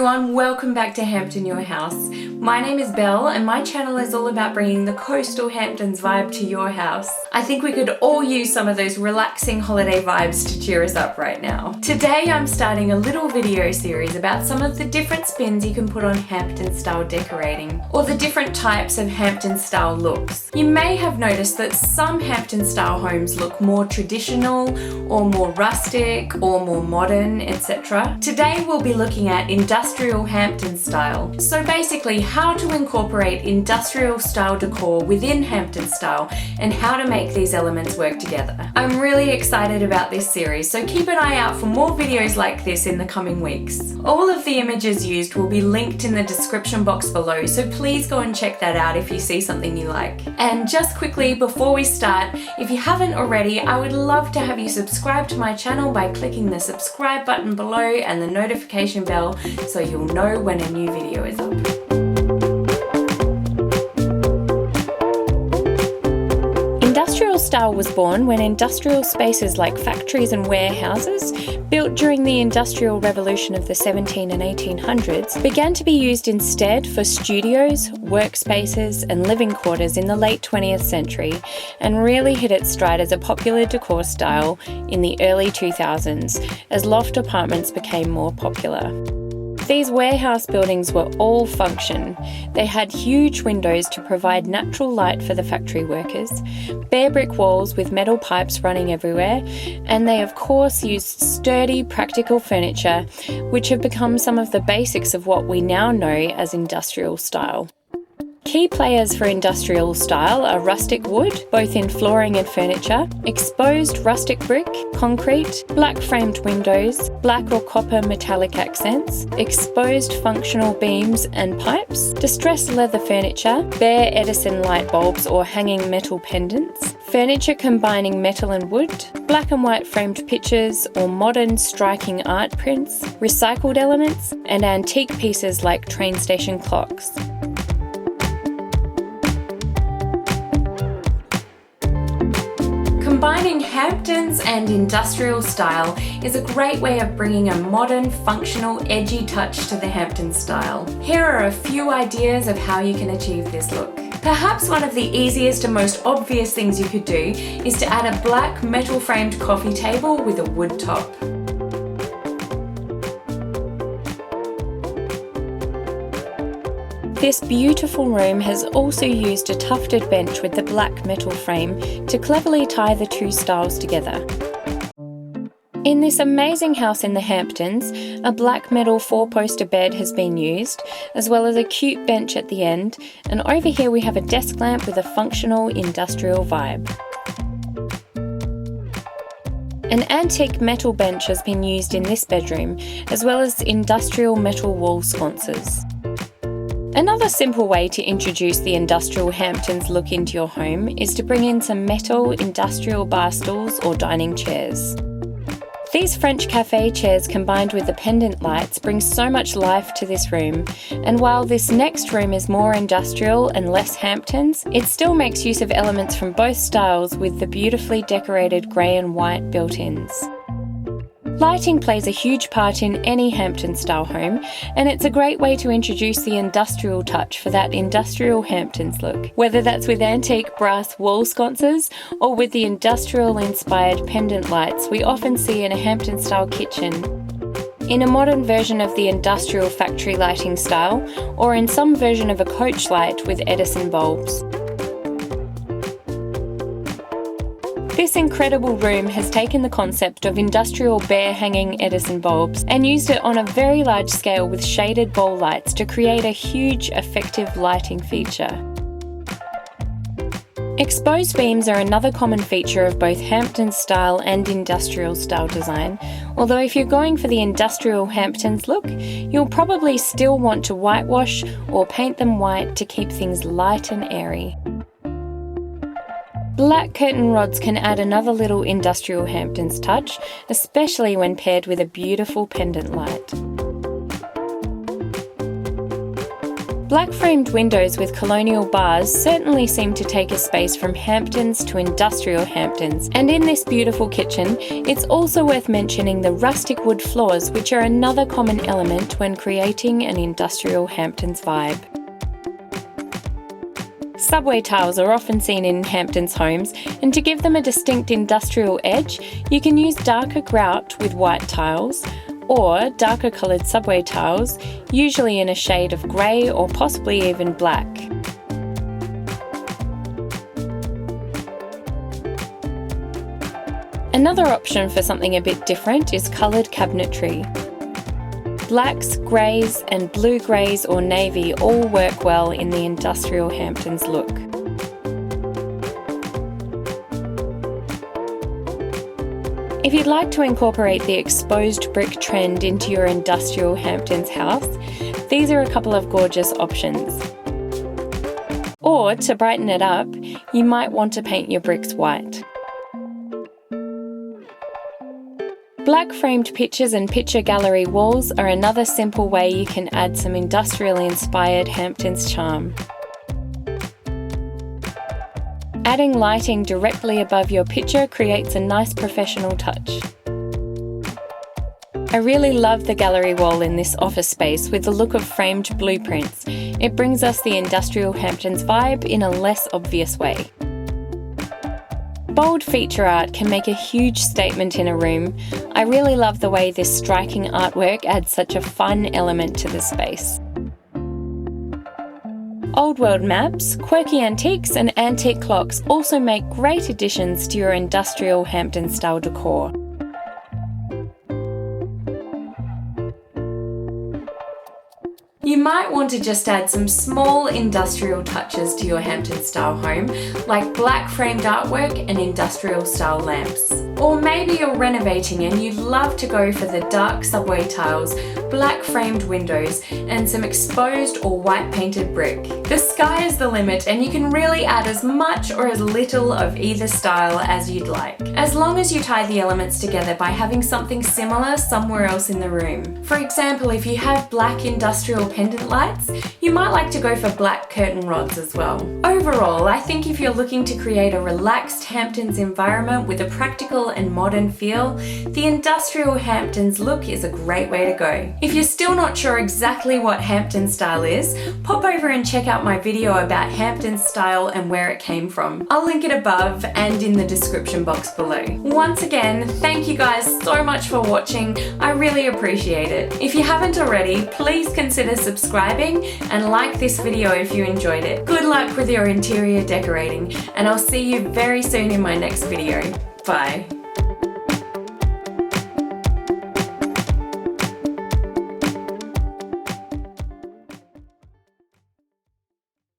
everyone, welcome back to Hampton, your house. My name is Belle and my channel is all about bringing the coastal Hamptons vibe to your house. I think we could all use some of those relaxing holiday vibes to cheer us up right now. Today I'm starting a little video series about some of the different spins you can put on Hampton style decorating, or the different types of Hampton style looks. You may have noticed that some Hampton style homes look more traditional or more rustic or more modern, etc. Today we'll be looking at industrial Hampton style. So basically how to incorporate industrial style decor within Hampton style and how to make these elements work together. I'm really excited about this series, so keep an eye out for more videos like this in the coming weeks. All of the images used will be linked in the description box below, so please go and check that out if you see something you like. And just quickly before we start, if you haven't already, I would love to have you subscribe to my channel by clicking the subscribe button below and the notification bell so you'll know when a new video is up. Industrial style was born when industrial spaces like factories and warehouses, built during the Industrial Revolution of the 1700s and 1800s, began to be used instead for studios, workspaces and living quarters in the late 20th century, and really hit its stride as a popular decor style in the early 2000s as loft apartments became more popular. These warehouse buildings were all function. They had huge windows to provide natural light for the factory workers, bare brick walls with metal pipes running everywhere, and they of course used sturdy, practical furniture, which have become some of the basics of what we now know as industrial style. Key players for industrial style are rustic wood, both in flooring and furniture, exposed rustic brick, concrete, black framed windows, black or copper metallic accents, exposed functional beams and pipes, distressed leather furniture, bare Edison light bulbs or hanging metal pendants, furniture combining metal and wood, black and white framed pictures or modern striking art prints, recycled elements, and antique pieces like train station clocks. Combining Hamptons and industrial style is a great way of bringing a modern, functional, edgy touch to the Hampton style. Here are a few ideas of how you can achieve this look. Perhaps one of the easiest and most obvious things you could do is to add a black metal framed coffee table with a wood top. This beautiful room has also used a tufted bench with the black metal frame to cleverly tie the two styles together. In this amazing house in the Hamptons, a black metal four-poster bed has been used, as well as a cute bench at the end, and over here we have a desk lamp with a functional industrial vibe. An antique metal bench has been used in this bedroom, as well as industrial metal wall sconces. Another simple way to introduce the industrial Hamptons look into your home is to bring in some metal industrial bar stools or dining chairs. These French cafe chairs combined with the pendant lights bring so much life to this room, and while this next room is more industrial and less Hamptons, it still makes use of elements from both styles with the beautifully decorated grey and white built-ins. Lighting plays a huge part in any Hampton style home, and it's a great way to introduce the industrial touch for that industrial Hamptons look, whether that's with antique brass wall sconces or with the industrial inspired pendant lights we often see in a Hampton style kitchen, in a modern version of the industrial factory lighting style, or in some version of a coach light with Edison bulbs. This incredible room has taken the concept of industrial bare hanging Edison bulbs and used it on a very large scale with shaded bowl lights to create a huge effective lighting feature. Exposed beams are another common feature of both Hampton style and industrial style design, although if you're going for the industrial Hamptons look, you'll probably still want to whitewash or paint them white to keep things light and airy. Black curtain rods can add another little industrial Hamptons touch, especially when paired with a beautiful pendant light. Black framed windows with colonial bars certainly seem to take a space from Hamptons to industrial Hamptons, and in this beautiful kitchen, it's also worth mentioning the rustic wood floors, which are another common element when creating an industrial Hamptons vibe. Subway tiles are often seen in Hamptons homes, and to give them a distinct industrial edge, you can use darker grout with white tiles, or darker coloured subway tiles, usually in a shade of grey or possibly even black. Another option for something a bit different is coloured cabinetry. Blacks, greys and blue greys or navy all work well in the industrial Hamptons look. If you'd like to incorporate the exposed brick trend into your industrial Hamptons house, these are a couple of gorgeous options. Or to brighten it up, you might want to paint your bricks white. Black framed pictures and picture gallery walls are another simple way you can add some industrial-inspired Hamptons charm. Adding lighting directly above your picture creates a nice professional touch. I really love the gallery wall in this office space with the look of framed blueprints. It brings us the industrial Hamptons vibe in a less obvious way. Bold feature art can make a huge statement in a room. I really love the way this striking artwork adds such a fun element to the space. Old world maps, quirky antiques and antique clocks also make great additions to your industrial Hampton style decor. You might want to just add some small industrial touches to your Hampton style home, like black framed artwork and industrial style lamps. Or maybe you're renovating and you'd love to go for the dark subway tiles, black framed windows, and some exposed or white painted brick. The sky is the limit and you can really add as much or as little of either style as you'd like, as long as you tie the elements together by having something similar somewhere else in the room. For example, if you have black industrial pendant lights, you might like to go for black curtain rods as well. Overall, I think if you're looking to create a relaxed Hamptons environment with a practical and modern feel, the industrial Hamptons look is a great way to go. If you're still not sure exactly what Hampton style is, pop over and check out my video about Hampton style and where it came from. I'll link it above and in the description box below. Once again, thank you guys so much for watching. I really appreciate it. If you haven't already, please consider subscribing and like this video if you enjoyed it. Good luck with your interior decorating, and I'll see you very soon in my next video. Bye.